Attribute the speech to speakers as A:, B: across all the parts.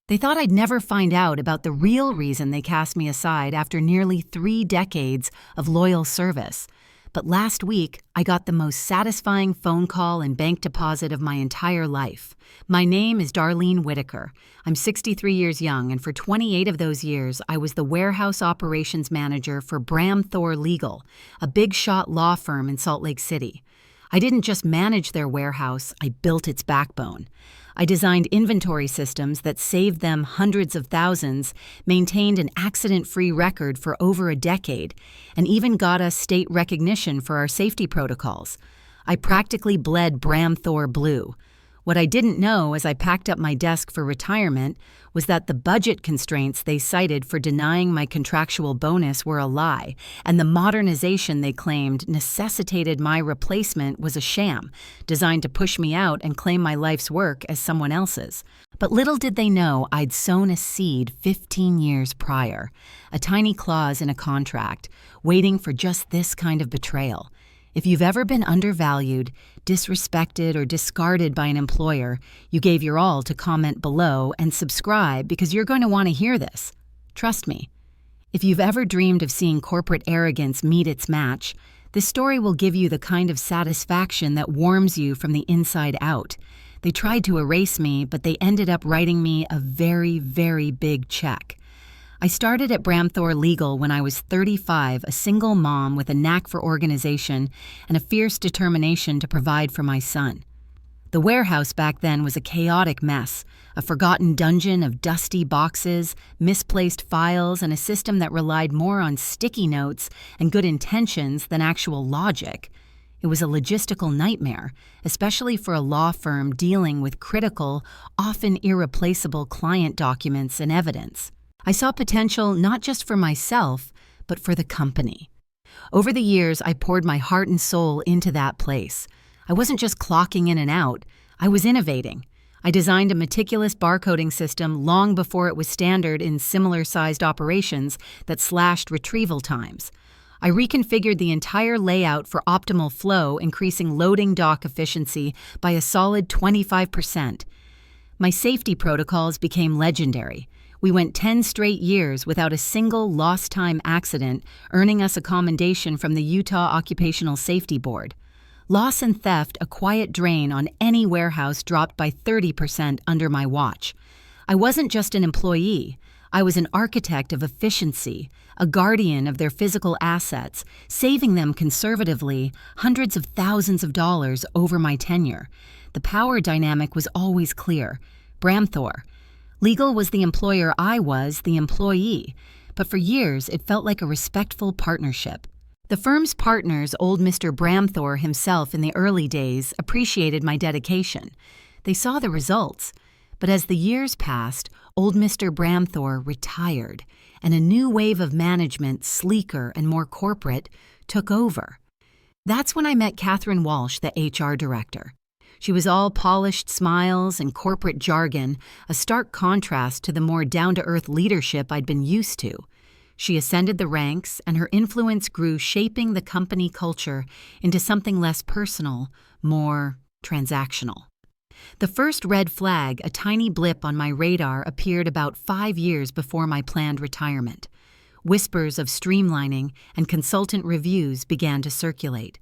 A: They thought I'd never find out about the real reason they cast me aside after nearly 3 decades of loyal service. But last week, I got the most satisfying phone call and bank deposit of my entire life. My name is Darlene Whitaker. I'm 63 years young, and for 28 of those years, I was the warehouse operations manager for Bramthor Legal, a big-shot law firm in Salt Lake City. I didn't just manage their warehouse, I built its backbone. I designed inventory systems that saved them hundreds of thousands, maintained an accident-free record for over a decade, and even got us state recognition for our safety protocols. I practically bled Bramthor blue. What I didn't know as I packed up my desk for retirement was that the budget constraints they cited for denying my contractual bonus were a lie, and the modernization they claimed necessitated my replacement was a sham, designed to push me out and claim my life's work as someone else's. But little did they know I'd sown a seed 15 years prior, a tiny clause in a contract, waiting for just this kind of betrayal. If you've ever been undervalued, disrespected, or discarded by an employer, you gave your all to comment below and subscribe because you're going to want to hear this. Trust me. If you've ever dreamed of seeing corporate arrogance meet its match, this story will give you the kind of satisfaction that warms you from the inside out. They tried to erase me, but they ended up writing me a very, very big check. I started at Bramthor Legal when I was 35, a single mom with a knack for organization and a fierce determination to provide for my son. The warehouse back then was a chaotic mess, a forgotten dungeon of dusty boxes, misplaced files, and a system that relied more on sticky notes and good intentions than actual logic. It was a logistical nightmare, especially for a law firm dealing with critical, often irreplaceable client documents and evidence. I saw potential not just for myself, but for the company. Over the years, I poured my heart and soul into that place. I wasn't just clocking in and out, I was innovating. I designed a meticulous barcoding system long before it was standard in similar-sized operations that slashed retrieval times. I reconfigured the entire layout for optimal flow, increasing loading dock efficiency by a solid 25%. My safety protocols became legendary. We went 10 straight years without a single lost-time accident, earning us a commendation from the Utah Occupational Safety Board. Loss and theft, a quiet drain on any warehouse, dropped by 30% under my watch. I wasn't just an employee. I was an architect of efficiency, a guardian of their physical assets, saving them conservatively hundreds of thousands of dollars over my tenure. The power dynamic was always clear. Bramthor Legal was the employer, I was the employee, but for years it felt like a respectful partnership. The firm's partners, old Mr. Bramthor himself in the early days, appreciated my dedication. They saw the results, but as the years passed, old Mr. Bramthor retired, and a new wave of management, sleeker and more corporate, took over. That's when I met Catherine Walsh, the HR director. She was all polished smiles and corporate jargon, a stark contrast to the more down-to-earth leadership I'd been used to. She ascended the ranks, and her influence grew, shaping the company culture into something less personal, more transactional. The first red flag, a tiny blip on my radar, appeared about 5 years before my planned retirement. Whispers of streamlining and consultant reviews began to circulate.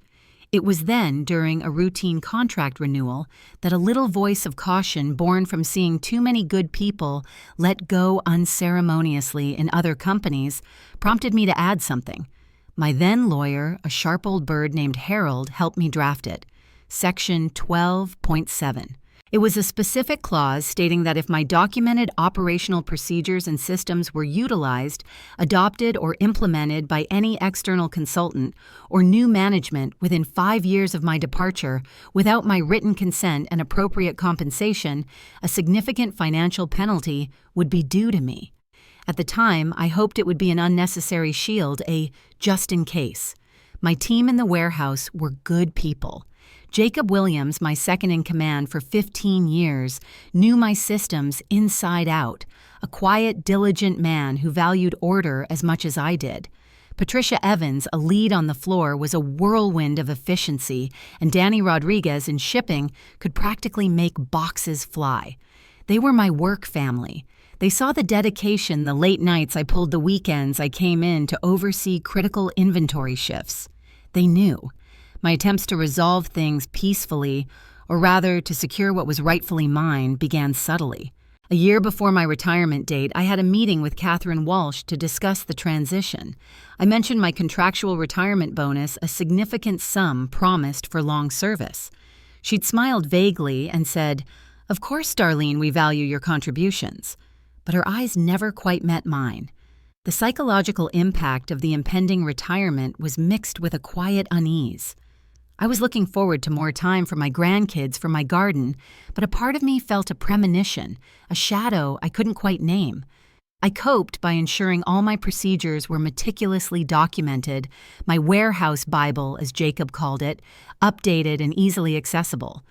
A: It was then, during a routine contract renewal, that a little voice of caution born from seeing too many good people let go unceremoniously in other companies prompted me to add something. My then lawyer, a sharp old bird named Harold, helped me draft it. Section 12.7. It was a specific clause stating that if my documented operational procedures and systems were utilized, adopted, or implemented by any external consultant or new management within 5 years of my departure without my written consent and appropriate compensation, a significant financial penalty would be due to me. At the time, I hoped it would be an unnecessary shield, a just in case. My team in the warehouse were good people. Jacob Williams, my second-in-command for 15 years, knew my systems inside out, a quiet, diligent man who valued order as much as I did. Patricia Evans, a lead on the floor, was a whirlwind of efficiency, and Danny Rodriguez in shipping could practically make boxes fly. They were my work family. They saw the dedication, the late nights I pulled, the weekends I came in to oversee critical inventory shifts. They knew. My attempts to resolve things peacefully, or rather to secure what was rightfully mine, began subtly. A year before my retirement date, I had a meeting with Catherine Walsh to discuss the transition. I mentioned my contractual retirement bonus, a significant sum promised for long service. She'd smiled vaguely and said, "Of course, Darlene, we value your contributions." But her eyes never quite met mine. The psychological impact of the impending retirement was mixed with a quiet unease. I was looking forward to more time for my grandkids, for my garden, but a part of me felt a premonition, a shadow I couldn't quite name. I coped by ensuring all my procedures were meticulously documented, my warehouse Bible, as Jacob called it, updated and easily accessible.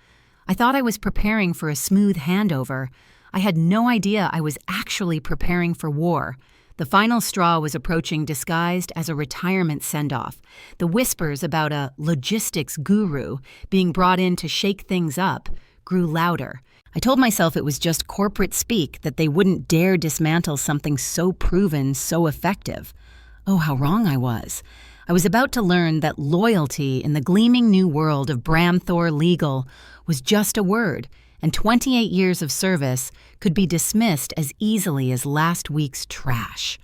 A: I thought I was preparing for a smooth handover. I had no idea I was actually preparing for war. The final straw was approaching, disguised as a retirement send-off. The whispers about a logistics guru being brought in to shake things up grew louder. I told myself it was just corporate speak, that they wouldn't dare dismantle something so proven, so effective. Oh, how wrong I was. I was about to learn that loyalty in the gleaming new world of Bramthor Legal was just a word, and 28 years of service could be dismissed as easily as last week's trash.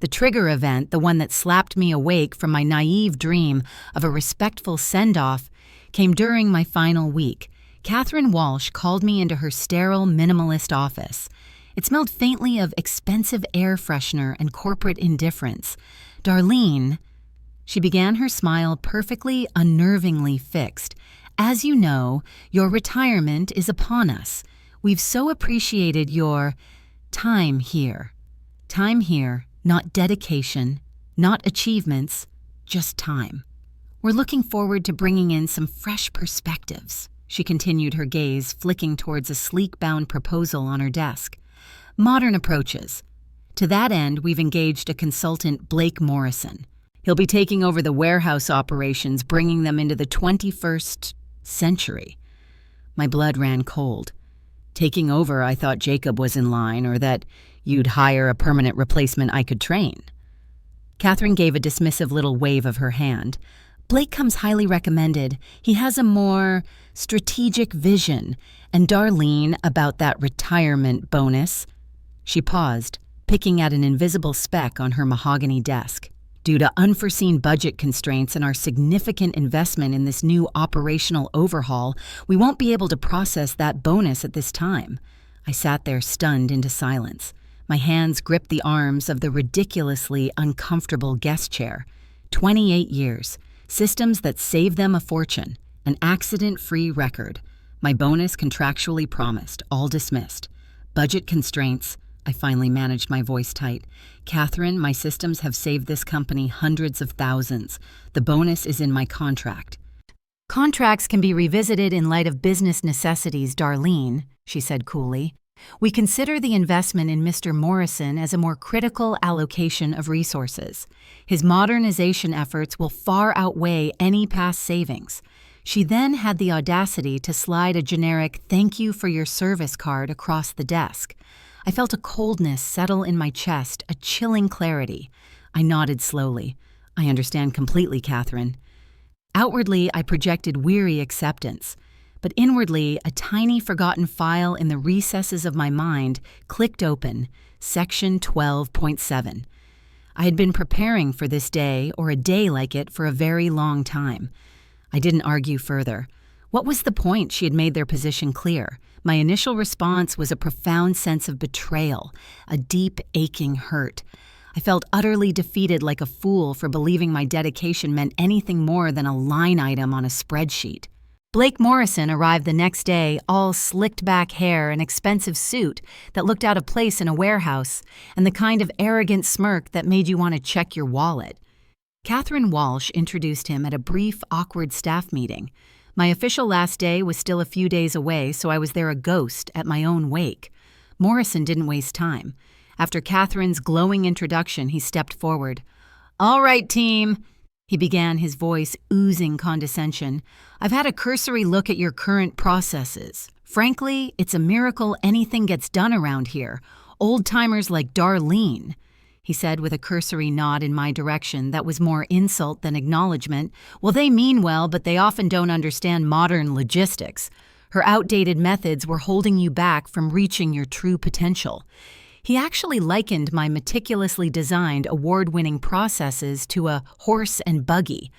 A: The trigger event, the one that slapped me awake from my naive dream of a respectful send-off, came during my final week. Catherine Walsh called me into her sterile, minimalist office. It smelled faintly of expensive air freshener and corporate indifference. "Darlene," she began, her smile perfectly, unnervingly fixed. "As you know, your retirement is upon us. We've so appreciated your time here. Time here, not dedication, not achievements, just time. We're looking forward to bringing in some fresh perspectives." She continued, her gaze flicking towards a sleek-bound proposal on her desk. "Modern approaches. To that end, we've engaged a consultant, Blake Morrison. He'll be taking over the warehouse operations, bringing them into the 21st century." My blood ran cold. Taking over, I thought Jacob was in line, or that you'd hire a permanent replacement I could train. Catherine gave a dismissive little wave of her hand. "Blake comes highly recommended. He has a more strategic vision. And Darlene, about that retirement bonus." She paused, picking at an invisible speck on her mahogany desk. "Due to unforeseen budget constraints and our significant investment in this new operational overhaul, we won't be able to process that bonus at this time." I sat there stunned into silence. My hands gripped the arms of the ridiculously uncomfortable guest chair. 28 years. Systems that saved them a fortune. An accident-free record. My bonus contractually promised, all dismissed. Budget constraints. I finally managed my voice tight. "Catherine, my systems have saved this company hundreds of thousands. The bonus is in my contract." "Contracts can be revisited in light of business necessities, Darlene," she said coolly. "We consider the investment in Mr. Morrison as a more critical allocation of resources. His modernization efforts will far outweigh any past savings." She then had the audacity to slide a generic "thank you for your service" card across the desk. I felt a coldness settle in my chest, a chilling clarity. I nodded slowly. "I understand completely, Catherine." Outwardly, I projected weary acceptance. But inwardly, a tiny forgotten file in the recesses of my mind clicked open, Section 12.7. I had been preparing for this day, or a day like it, for a very long time. I didn't argue further. What was the point? She had made their position clear. My initial response was a profound sense of betrayal, a deep, aching hurt. I felt utterly defeated, like a fool for believing my dedication meant anything more than a line item on a spreadsheet. Blake Morrison arrived the next day, all slicked-back hair, an expensive suit that looked out of place in a warehouse, and the kind of arrogant smirk that made you want to check your wallet. Catherine Walsh introduced him at a brief, awkward staff meeting. My official last day was still a few days away, so I was there a ghost at my own wake. Morrison didn't waste time. After Catherine's glowing introduction, he stepped forward. "All right, team," he began, his voice oozing condescension. "I've had a cursory look at your current processes. Frankly, it's a miracle anything gets done around here. Old-timers like Darlene, he said with a cursory nod in my direction that was more insult than acknowledgement. Well, they mean well, but they often don't understand modern logistics. Her outdated methods were holding you back from reaching your true potential. He actually likened my meticulously designed, award-winning processes to a horse and buggy.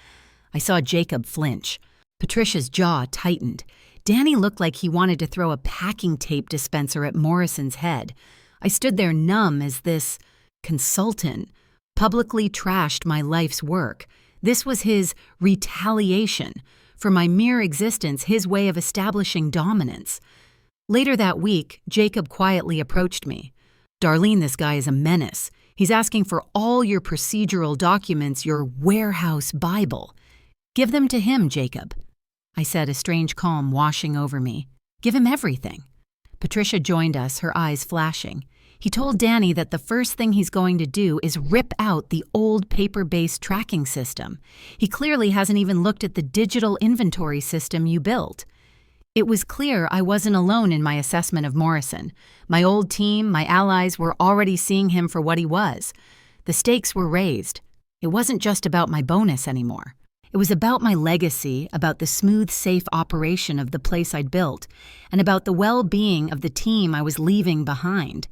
A: I saw Jacob flinch. Patricia's jaw tightened. Danny looked like he wanted to throw a packing tape dispenser at Morrison's head. I stood there numb as this consultant publicly trashed my life's work. This was his retaliation for my mere existence, his way of establishing dominance. Later that week, Jacob quietly approached me. Darlene, this guy is a menace. He's asking for all your procedural documents, your warehouse Bible. Give them to him, Jacob, I said, a strange calm washing over me. Give him everything. Patricia joined us, her eyes flashing. He told Danny that the first thing he's going to do is rip out the old paper-based tracking system. He clearly hasn't even looked at the digital inventory system you built. It was clear I wasn't alone in my assessment of Morrison. My old team, my allies, were already seeing him for what he was. The stakes were raised. It wasn't just about my bonus anymore. It was about my legacy, about the smooth, safe operation of the place I'd built, and about the well-being of the team I was leaving behind.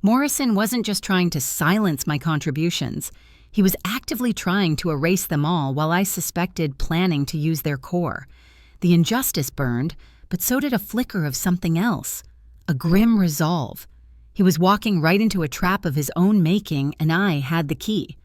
A: Morrison wasn't just trying to silence my contributions. He was actively trying to erase them all while I suspected planning to use their core. The injustice burned, but so did a flicker of something else, a grim resolve. He was walking right into a trap of his own making, and I had the key.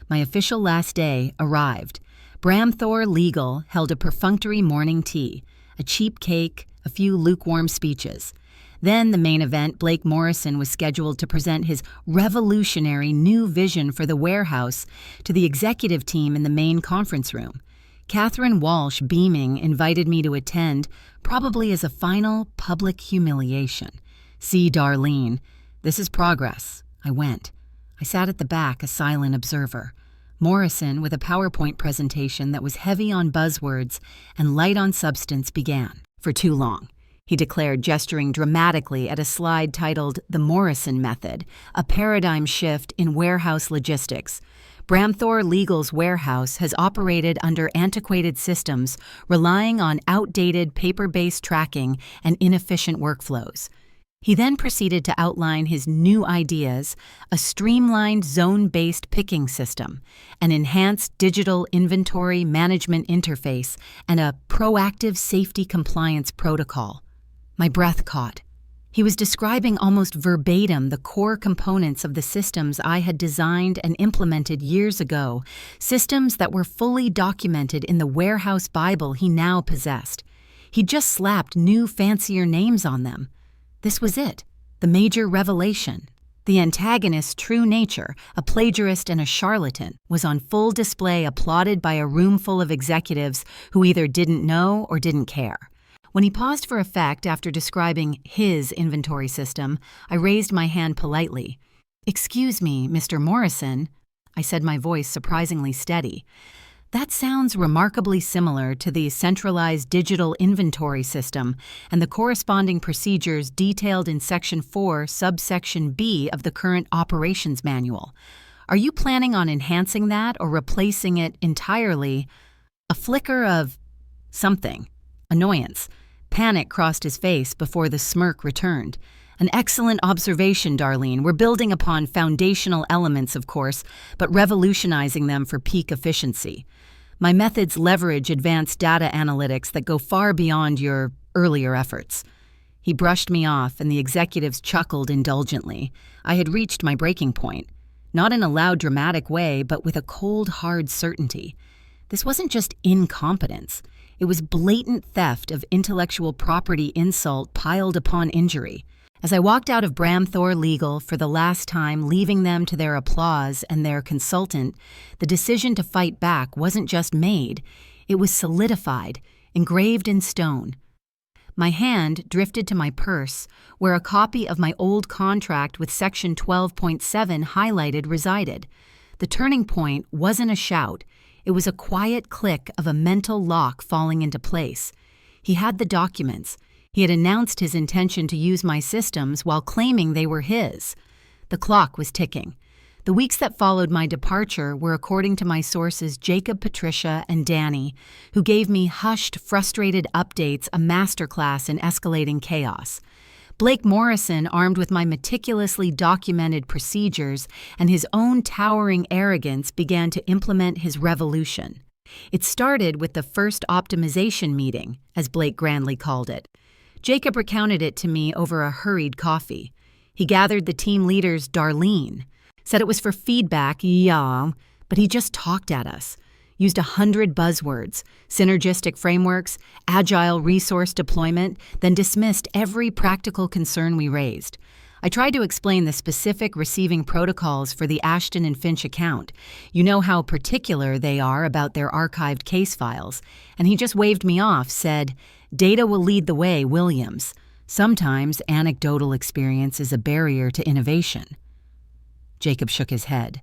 A: My official last day arrived. Bramthor Legal held a perfunctory morning tea, a cheap cake, a few lukewarm speeches. Then the main event, Blake Morrison was scheduled to present his revolutionary new vision for the warehouse to the executive team in the main conference room. Catherine Walsh, beaming, invited me to attend, probably as a final public humiliation. See Darlene. This is progress. I went. I sat at the back, a silent observer. Morrison, with a PowerPoint presentation that was heavy on buzzwords and light on substance, began. For too long, he declared, gesturing dramatically at a slide titled The Morrison Method, a paradigm shift in warehouse logistics. Bramthor Legal's warehouse has operated under antiquated systems, relying on outdated paper-based tracking and inefficient workflows. He then proceeded to outline his new ideas, a streamlined zone-based picking system, an enhanced digital inventory management interface, and a proactive safety compliance protocol. My breath caught. He was describing almost verbatim the core components of the systems I had designed and implemented years ago, systems that were fully documented in the warehouse Bible he now possessed. He'd just slapped new, fancier names on them. This was it, the major revelation. The antagonist's true nature, a plagiarist and a charlatan, was on full display, applauded by a room full of executives who either didn't know or didn't care. When he paused for effect after describing his inventory system, I raised my hand politely. "Excuse me, Mr. Morrison," I said, my voice surprisingly steady. "That sounds remarkably similar to the centralized digital inventory system and the corresponding procedures detailed in Section 4, Subsection B of the current operations manual. Are you planning on enhancing that or replacing it entirely?" A flicker of something. Annoyance. Panic crossed his face before the smirk returned. "An excellent observation, Darlene. We're building upon foundational elements, of course, but revolutionizing them for peak efficiency. My methods leverage advanced data analytics that go far beyond your earlier efforts." He brushed me off, and the executives chuckled indulgently. I had reached my breaking point, not in a loud, dramatic way, but with a cold, hard certainty. This wasn't just incompetence. It was blatant theft of intellectual property, insult piled upon injury. As I walked out of Bramthor Legal for the last time, leaving them to their applause and their consultant, the decision to fight back wasn't just made, it was solidified, engraved in stone. My hand drifted to my purse, where a copy of my old contract with Section 12.7 highlighted resided. The turning point wasn't a shout. It was a quiet click of a mental lock falling into place. He had the documents. He had announced his intention to use my systems while claiming they were his. The clock was ticking. The weeks that followed my departure were, according to my sources, Jacob, Patricia, and Danny, who gave me hushed, frustrated updates, a masterclass in escalating chaos. Blake Morrison, armed with my meticulously documented procedures and his own towering arrogance, began to implement his revolution. It started with the first optimization meeting, as Blake grandly called it. Jacob recounted it to me over a hurried coffee. He gathered the team leaders, Darlene, said it was for feedback, yeah, but he just talked at us. Used 100 buzzwords, synergistic frameworks, agile resource deployment, then dismissed every practical concern we raised. I tried to explain the specific receiving protocols for the Ashton and Finch account. You know how particular they are about their archived case files. And he just waved me off, said, "Data will lead the way, Williams. Sometimes anecdotal experience is a barrier to innovation." Jacob shook his head.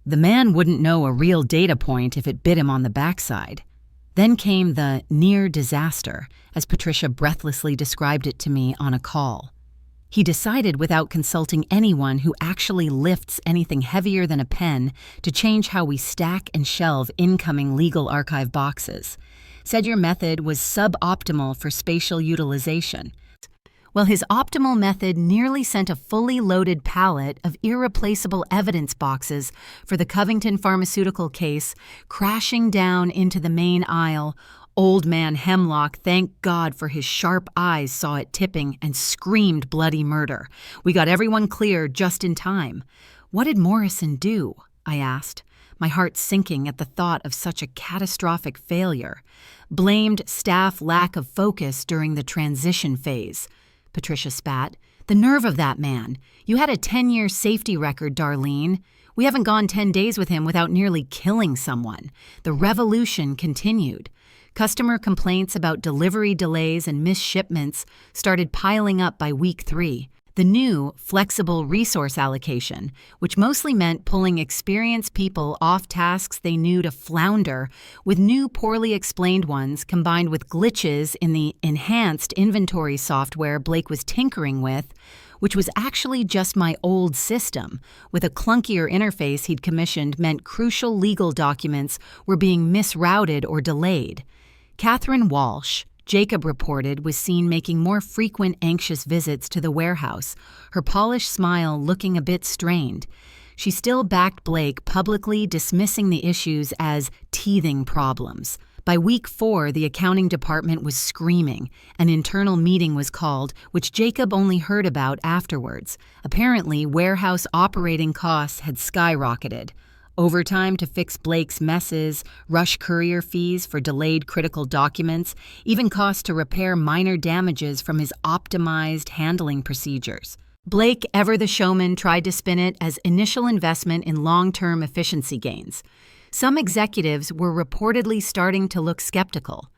A: The man wouldn't know a real data point if it bit him on the backside. Then came the near disaster, as Patricia breathlessly described it to me on a call. He decided without consulting anyone who actually lifts anything heavier than a pen to change how we stack and shelve incoming legal archive boxes. Said your method was suboptimal for spatial utilization. Well, his optimal method nearly sent a fully loaded pallet of irreplaceable evidence boxes for the Covington Pharmaceutical case crashing down into the main aisle. Old man Hemlock, thank God for his sharp eyes, saw it tipping and screamed bloody murder. We got everyone clear just in time. What did Morrison do? I asked, my heart sinking at the thought of such a catastrophic failure. Blamed staff lack of focus during the transition phase. Patricia spat. The nerve of that man. You had a 10-year safety record, Darlene. We haven't gone 10 days with him without nearly killing someone. The revolution continued. Customer complaints about delivery delays and missed shipments started piling up by week 3. The new flexible resource allocation, which mostly meant pulling experienced people off tasks they knew to flounder, with new poorly explained ones combined with glitches in the enhanced inventory software Blake was tinkering with, which was actually just my old system, with a clunkier interface he'd commissioned, meant crucial legal documents were being misrouted or delayed. Catherine Walsh, Jacob reported, was seen making more frequent anxious visits to the warehouse, her polished smile looking a bit strained. She still backed Blake, publicly dismissing the issues as teething problems. By week 4, the accounting department was screaming. An internal meeting was called, which Jacob only heard about afterwards. Apparently, warehouse operating costs had skyrocketed. Overtime to fix Blake's messes, rush courier fees for delayed critical documents, even costs to repair minor damages from his optimized handling procedures. Blake, ever the showman, tried to spin it as initial investment in long-term efficiency gains. Some executives were reportedly starting to look skeptical.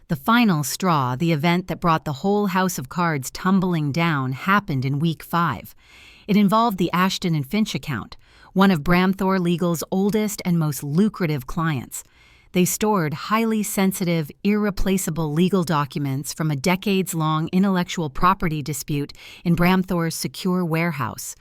A: The final straw, the event that brought the whole house of cards tumbling down, happened in week 5. It involved the Ashton and Finch account, one of Bramthor Legal's oldest and most lucrative clients. They stored highly sensitive, irreplaceable legal documents from a decades-long intellectual property dispute in Bramthor's secure warehouse.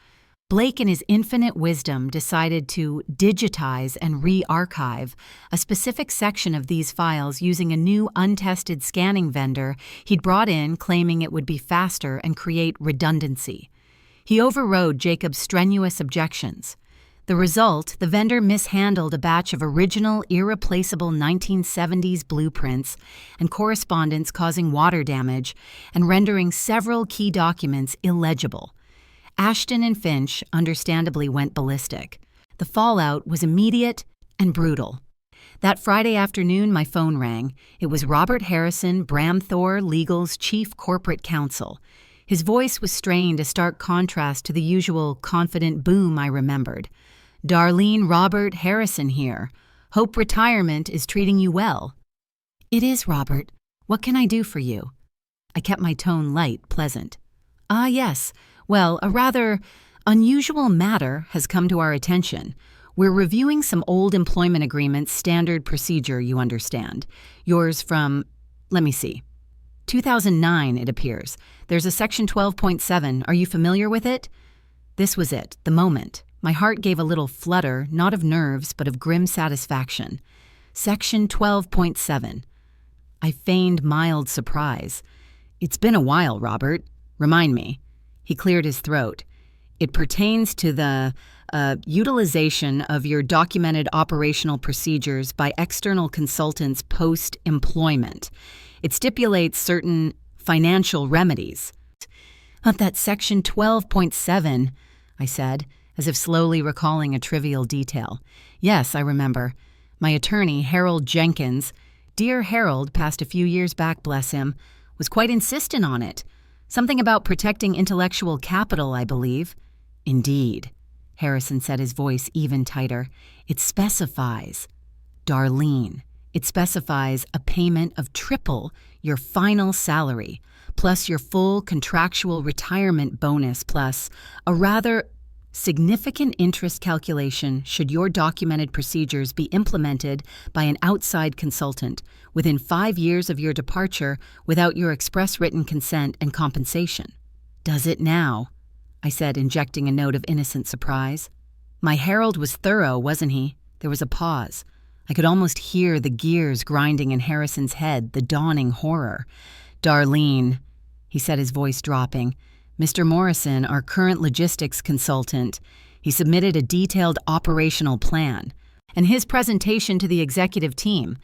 A: Blake, in his infinite wisdom, decided to digitize and re-archive a specific section of these files using a new untested scanning vendor he'd brought in, claiming it would be faster and create redundancy. He overrode Jacob's strenuous objections. The result, the vendor mishandled a batch of original, irreplaceable 1970s blueprints and correspondence, causing water damage and rendering several key documents illegible. Ashton and Finch understandably went ballistic. The fallout was immediate and brutal. That Friday afternoon, my phone rang. It was Robert Harrison, Bramthor Legal's chief corporate counsel. His voice was strained, a stark contrast to the usual confident boom I remembered. Darlene, Robert Harrison here. Hope retirement is treating you well. It is, Robert. What can I do for you? I kept my tone light, pleasant. Yes. Well, a rather unusual matter has come to our attention. We're reviewing some old employment agreements, standard procedure, you understand. Yours from, let me see, 2009, it appears. There's a section 12.7. Are you familiar with it? This was it, the moment. My heart gave a little flutter, not of nerves, but of grim satisfaction. Section 12.7. I feigned mild surprise. It's been a while, Robert. Remind me. He cleared his throat. It pertains to the utilization of your documented operational procedures by external consultants post-employment. It stipulates certain financial remedies. Of that section 12.7, I said, as if slowly recalling a trivial detail. Yes, I remember. My attorney, Harold Jenkins, dear Harold, passed a few years back, bless him, was quite insistent on it. Something about protecting intellectual capital, I believe. Indeed. Harrison said, his voice even tighter. It specifies, Darlene, it specifies a payment of triple your final salary, plus your full contractual retirement bonus, plus a rather significant interest calculation should your documented procedures be implemented by an outside consultant within 5 years of your departure without your express written consent and compensation. Does it now? I said, injecting a note of innocent surprise. My Harold was thorough, wasn't he? There was a pause. I could almost hear the gears grinding in Harrison's head, the dawning horror. Darlene, he said, his voice dropping. Mr. Morrison, our current logistics consultant, he submitted a detailed operational plan. And his presentation to the executive team,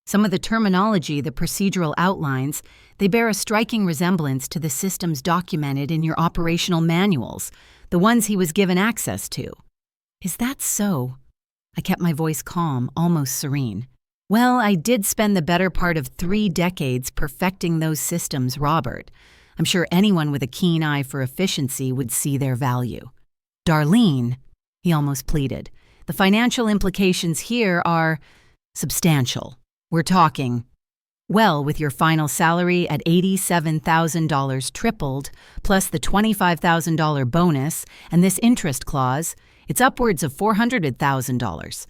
A: some of the terminology, the procedural outlines, they bear a striking resemblance to the systems documented in your operational manuals, the ones he was given access to. Is that so? I kept my voice calm, almost serene. Well, I did spend the better part of 3 decades perfecting those systems, Robert. I'm sure anyone with a keen eye for efficiency would see their value. Darlene, he almost pleaded, the financial implications here are substantial. We're talking, well, with your final salary at $87,000 tripled, plus the $25,000 bonus and this interest clause, it's upwards of $400,000.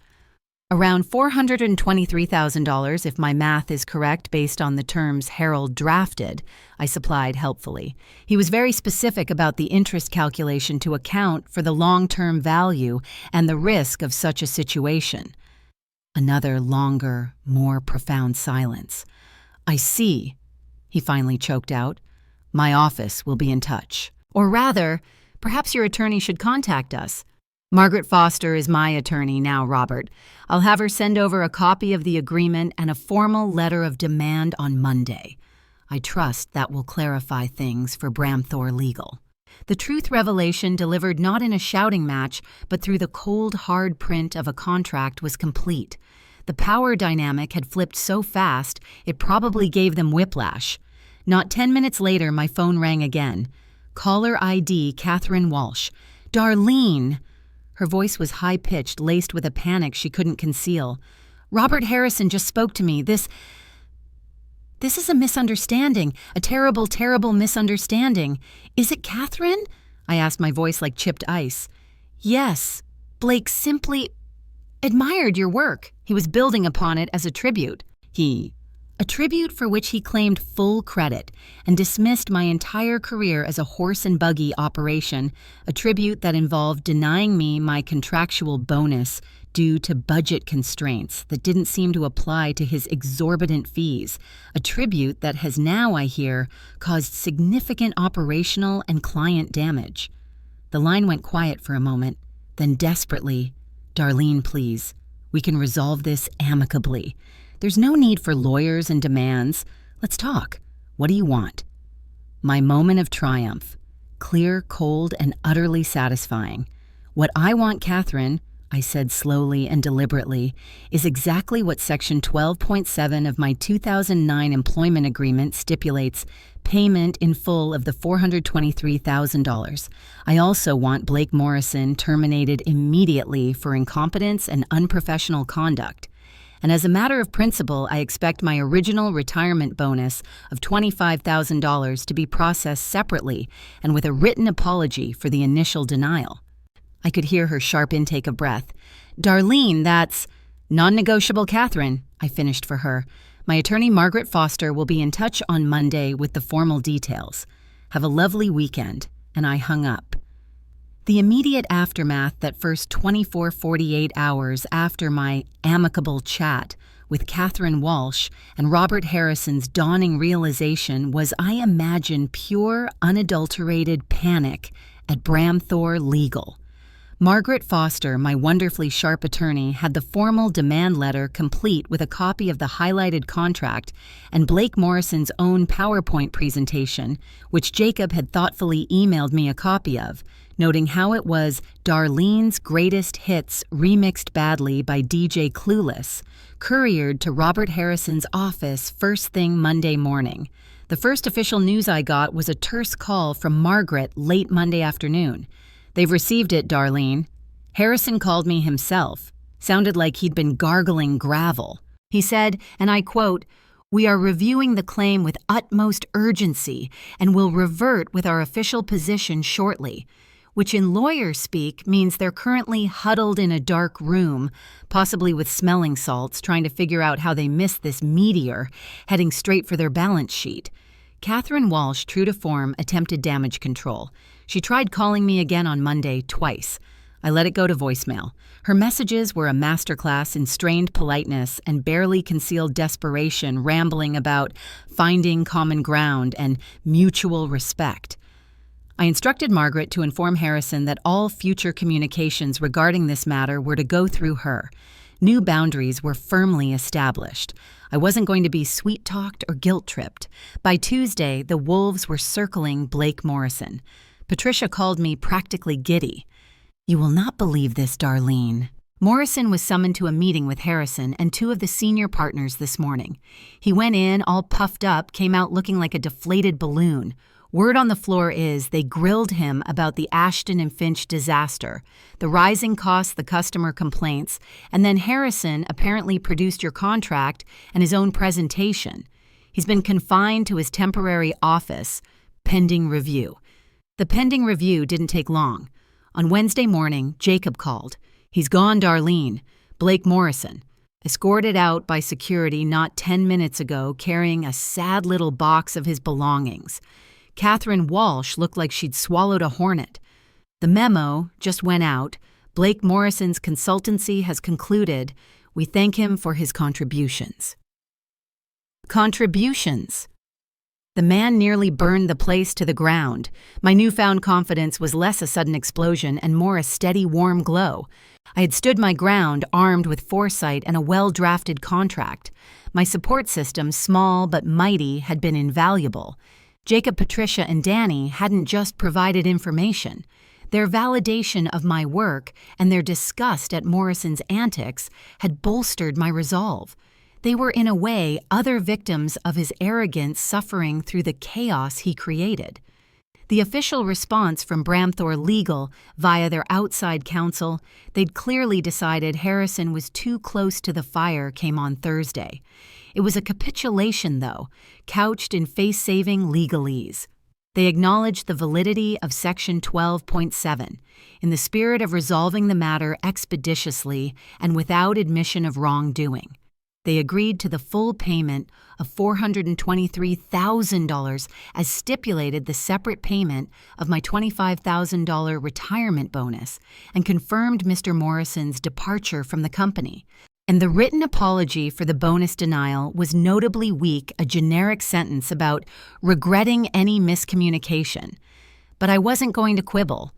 A: Around $423,000 if my math is correct based on the terms Harold drafted, I supplied helpfully. He was very specific about the interest calculation to account for the long-term value and the risk of such a situation. Another longer, more profound silence. I see, he finally choked out. My office will be in touch. Or rather, perhaps your attorney should contact us. Margaret Foster is my attorney now, Robert. I'll have her send over a copy of the agreement and a formal letter of demand on Monday. I trust that will clarify things for Bramthor Legal. The truth revelation delivered not in a shouting match, but through the cold, hard print of a contract was complete. The power dynamic had flipped so fast, it probably gave them whiplash. Not 10 minutes later, my phone rang again. Caller ID Catherine Walsh. Darlene! Her voice was high-pitched, laced with a panic she couldn't conceal. Robert Harrison just spoke to me. This is a misunderstanding, a terrible, terrible misunderstanding. Is it Catherine? I asked, my voice like chipped ice. Yes. Blake simply admired your work. He was building upon it as a tribute. A tribute for which he claimed full credit and dismissed my entire career as a horse and buggy operation, a tribute that involved denying me my contractual bonus due to budget constraints that didn't seem to apply to his exorbitant fees, a tribute that has now, I hear, caused significant operational and client damage. The line went quiet for a moment, then desperately, Darlene, please, we can resolve this amicably. There's no need for lawyers and demands. Let's talk. What do you want? My moment of triumph. Clear, cold, and utterly satisfying. What I want, Catherine, I said slowly and deliberately, is exactly what Section 12.7 of my 2009 employment agreement stipulates: payment in full of the $423,000. I also want Blake Morrison terminated immediately for incompetence and unprofessional conduct. And as a matter of principle, I expect my original retirement bonus of $25,000 to be processed separately and with a written apology for the initial denial. I could hear her sharp intake of breath. Darlene, that's non-negotiable, Catherine, I finished for her. My attorney, Margaret Foster, will be in touch on Monday with the formal details. Have a lovely weekend. And I hung up. The immediate aftermath that first 48 hours after my amicable chat with Catherine Walsh and Robert Harrison's dawning realization was, I imagine, pure, unadulterated panic at Bramthor Legal. Margaret Foster, my wonderfully sharp attorney, had the formal demand letter complete with a copy of the highlighted contract and Blake Morrison's own PowerPoint presentation, which Jacob had thoughtfully emailed me a copy of, noting how it was Darlene's greatest hits remixed badly by DJ Clueless, couriered to Robert Harrison's office first thing Monday morning. The first official news I got was a terse call from Margaret late Monday afternoon. "They've received it, Darlene." Harrison called me himself. Sounded like he'd been gargling gravel. He said, and I quote, "We are reviewing the claim with utmost urgency and will revert with our official position shortly," which in lawyer speak means they're currently huddled in a dark room, possibly with smelling salts, trying to figure out how they missed this meteor heading straight for their balance sheet. Catherine Walsh, true to form, attempted damage control. She tried calling me again on Monday twice. I let it go to voicemail. Her messages were a masterclass in strained politeness and barely concealed desperation, rambling about finding common ground and mutual respect. I instructed Margaret to inform Harrison that all future communications regarding this matter were to go through her. New boundaries were firmly established. I wasn't going to be sweet-talked or guilt-tripped. By Tuesday, the wolves were circling Blake Morrison. Patricia called me practically giddy. "You will not believe this, Darlene." Morrison was summoned to a meeting with Harrison and two of the senior partners this morning. He went in, all puffed up, came out looking like a deflated balloon. Word on the floor is they grilled him about the Ashton and Finch disaster, the rising costs, the customer complaints, and then Harrison apparently produced your contract and his own presentation. He's been confined to his temporary office, pending review. The pending review didn't take long. On Wednesday morning, Jacob called. "He's gone, Darlene." Blake Morrison, escorted out by security not 10 minutes ago, carrying a sad little box of his belongings. Catherine Walsh looked like she'd swallowed a hornet. The memo just went out. Blake Morrison's consultancy has concluded. We thank him for his contributions. Contributions. The man nearly burned the place to the ground. My newfound confidence was less a sudden explosion and more a steady, warm glow. I had stood my ground, armed with foresight and a well-drafted contract. My support system, small but mighty, had been invaluable. Jacob, Patricia, and Danny hadn't just provided information. Their validation of my work and their disgust at Morrison's antics had bolstered my resolve. They were, in a way, other victims of his arrogance suffering through the chaos he created. The official response from Bramthor Legal via their outside counsel, they'd clearly decided Harrison was too close to the fire, came on Thursday. It was a capitulation, though, couched in face-saving legalese. They acknowledged the validity of Section 12.7, in the spirit of resolving the matter expeditiously and without admission of wrongdoing. They agreed to the full payment of $423,000 as stipulated the separate payment of my $25,000 retirement bonus and confirmed Mr. Morrison's departure from the company. And the written apology for the bonus denial was notably weak, a generic sentence about regretting any miscommunication. But I wasn't going to quibble.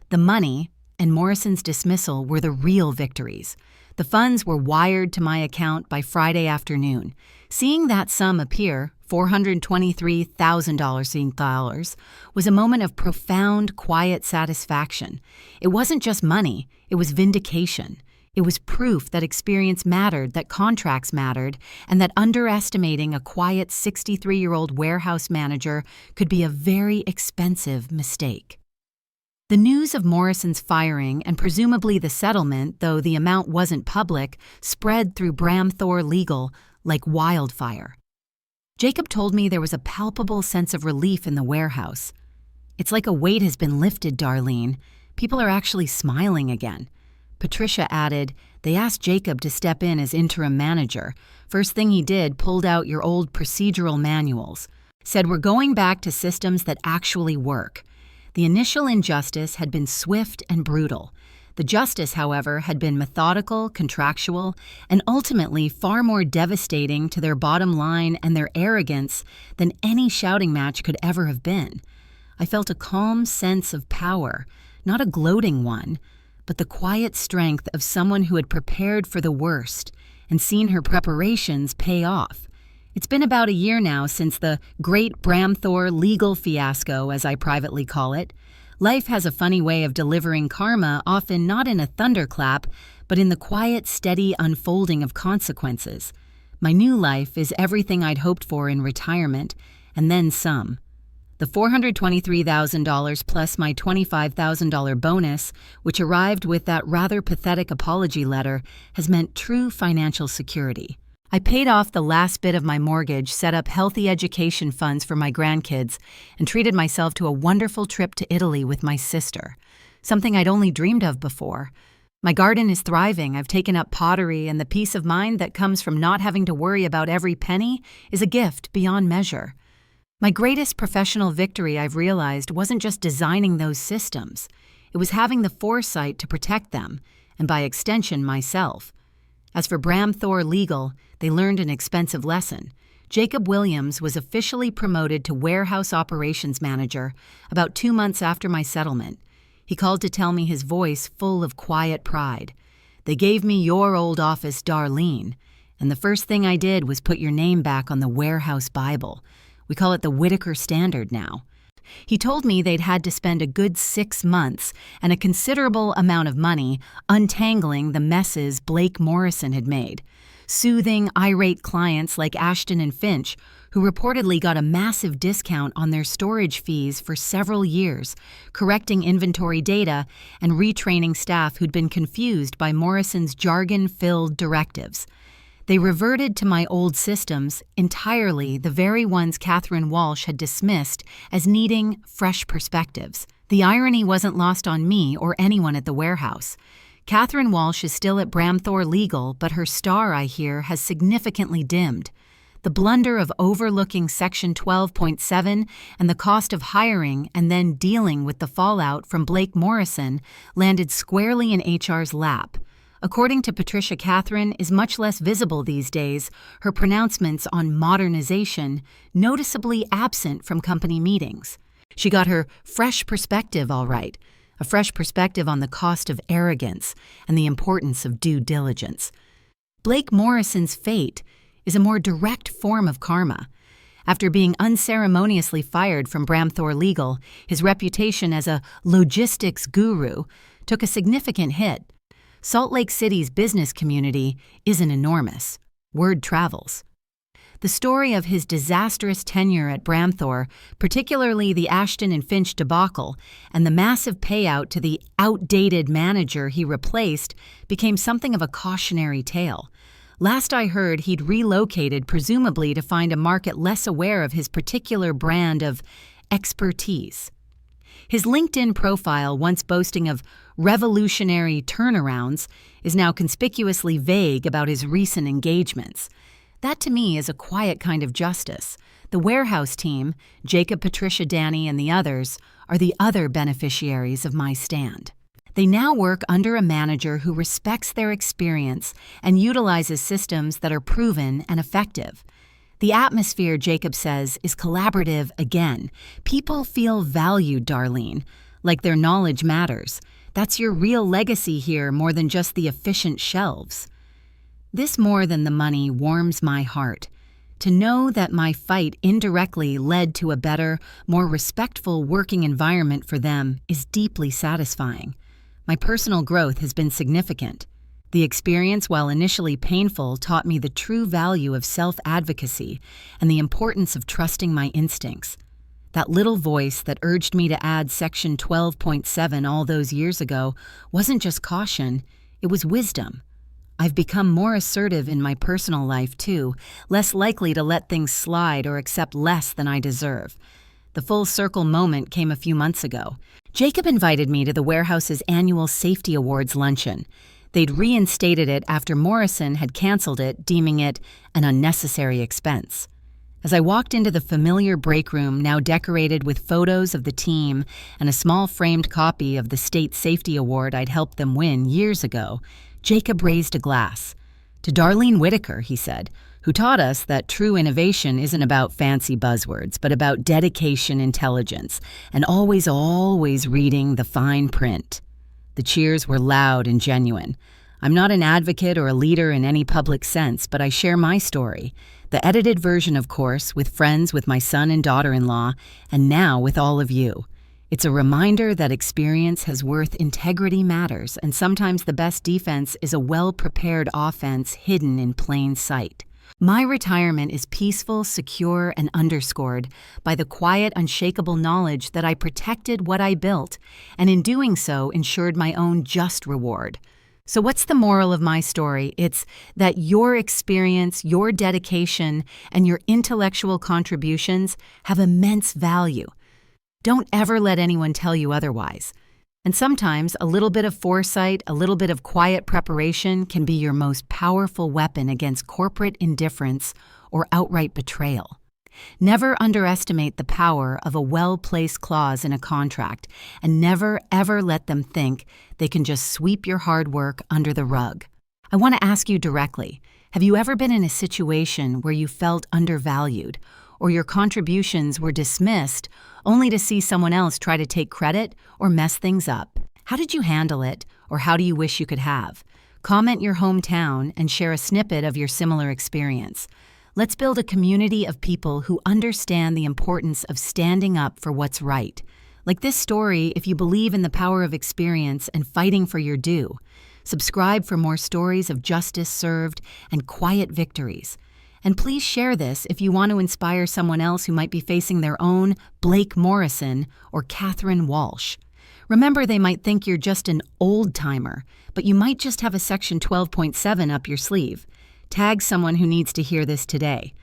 A: The money and Morrison's dismissal were the real victories. The funds were wired to my account by Friday afternoon. Seeing that sum appear, $423,000, was a moment of profound, quiet satisfaction. It wasn't just money, it was vindication. It was proof that experience mattered, that contracts mattered, and that underestimating a quiet 63-year-old warehouse manager could be a very expensive mistake. The news of Morrison's firing and presumably the settlement, though the amount wasn't public, spread through Bramthor Legal like wildfire. Jacob told me there was a palpable sense of relief in the warehouse. "It's like a weight has been lifted, Darlene. People are actually smiling again." Patricia added, "They asked Jacob to step in as interim manager. First thing he did, pulled out your old procedural manuals. Said we're going back to systems that actually work." The initial injustice had been swift and brutal. The justice, however, had been methodical, contractual, and ultimately far more devastating to their bottom line and their arrogance than any shouting match could ever have been. I felt a calm sense of power, not a gloating one, but the quiet strength of someone who had prepared for the worst and seen her preparations pay off. It's been about a year now since the great Bramthor Legal fiasco, as I privately call it. Life has a funny way of delivering karma, often not in a thunderclap, but in the quiet, steady unfolding of consequences. My new life is everything I'd hoped for in retirement, and then some. The $423,000 plus my $25,000 bonus, which arrived with that rather pathetic apology letter, has meant true financial security. I paid off the last bit of my mortgage, set up healthy education funds for my grandkids, and treated myself to a wonderful trip to Italy with my sister, something I'd only dreamed of before. My garden is thriving, I've taken up pottery, and the peace of mind that comes from not having to worry about every penny is a gift beyond measure. My greatest professional victory, I've realized, wasn't just designing those systems. It was having the foresight to protect them, and by extension, myself. As for Bramthor Legal, they learned an expensive lesson. Jacob Williams was officially promoted to warehouse operations manager about 2 months after my settlement. He called to tell me, his voice full of quiet pride. "They gave me your old office, Darlene, and the first thing I did was put your name back on the warehouse Bible. We call it the Whitaker Standard now." He told me they'd had to spend a good 6 months and a considerable amount of money untangling the messes Blake Morrison had made, soothing irate clients like Ashton and Finch, who reportedly got a massive discount on their storage fees for several years, correcting inventory data and retraining staff who'd been confused by Morrison's jargon-filled directives. They reverted to my old systems, entirely the very ones Catherine Walsh had dismissed as needing fresh perspectives. The irony wasn't lost on me or anyone at the warehouse. Catherine Walsh is still at Bramthor Legal, but her star, I hear, has significantly dimmed. The blunder of overlooking Section 12.7 and the cost of hiring and then dealing with the fallout from Blake Morrison landed squarely in HR's lap. According to Patricia, Catherine is much less visible these days, her pronouncements on modernization noticeably absent from company meetings. She got her fresh perspective all right, a fresh perspective on the cost of arrogance and the importance of due diligence. Blake Morrison's fate is a more direct form of karma. After being unceremoniously fired from Bramthor Legal, his reputation as a logistics guru took a significant hit. Salt Lake City's business community isn't enormous. Word travels. The story of his disastrous tenure at Bramthor, particularly the Ashton and Finch debacle, and the massive payout to the outdated manager he replaced, became something of a cautionary tale. Last I heard, he'd relocated, presumably to find a market less aware of his particular brand of expertise. His LinkedIn profile, once boasting of revolutionary turnarounds, is now conspicuously vague about his recent engagements. That to me is a quiet kind of justice. The warehouse team, Jacob, Patricia, Danny, and the others, are the other beneficiaries of my stand. They now work under a manager who respects their experience and utilizes systems that are proven and effective. The atmosphere, Jacob says, is collaborative again. People feel valued, Darlene, like their knowledge matters. That's your real legacy here, more than just the efficient shelves. This more than the money warms my heart. To know that my fight indirectly led to a better, more respectful working environment for them is deeply satisfying. My personal growth has been significant. The experience, while initially painful, taught me the true value of self-advocacy and the importance of trusting my instincts. That little voice that urged me to add Section 12.7 all those years ago wasn't just caution, it was wisdom. I've become more assertive in my personal life, too, less likely to let things slide or accept less than I deserve. The full circle moment came a few months ago. Jacob invited me to the warehouse's annual Safety Awards luncheon. They'd reinstated it after Morrison had canceled it, deeming it an unnecessary expense. As I walked into the familiar break room, now decorated with photos of the team and a small framed copy of the state safety award I'd helped them win years ago, Jacob raised a glass. To Darlene Whitaker, he said, who taught us that true innovation isn't about fancy buzzwords, but about dedication, intelligence, and always reading the fine print. The cheers were loud and genuine. I'm not an advocate or a leader in any public sense, but I share my story, the edited version, of course, with friends, with my son and daughter-in-law, and now with all of you. It's a reminder that experience has worth, integrity matters, and sometimes the best defense is a well-prepared offense hidden in plain sight. My retirement is peaceful, secure, and underscored by the quiet, unshakable knowledge that I protected what I built, and in doing so ensured my own just reward. So what's the moral of my story? It's that your experience, your dedication, and your intellectual contributions have immense value. Don't ever let anyone tell you otherwise. And sometimes a little bit of foresight, a little bit of quiet preparation can be your most powerful weapon against corporate indifference or outright betrayal. Never underestimate the power of a well-placed clause in a contract, and never, ever let them think they can just sweep your hard work under the rug. I want to ask you directly, have you ever been in a situation where you felt undervalued, or your contributions were dismissed only to see someone else try to take credit or mess things up? How did you handle it, or how do you wish you could have? Comment your hometown and share a snippet of your similar experience. Let's build a community of people who understand the importance of standing up for what's right. Like this story, if you believe in the power of experience and fighting for your due. Subscribe for more stories of justice served and quiet victories. And please share this if you want to inspire someone else who might be facing their own Blake Morrison or Catherine Walsh. Remember, they might think you're just an old-timer, but you might just have a Section 12.7 up your sleeve. Tag someone who needs to hear this today.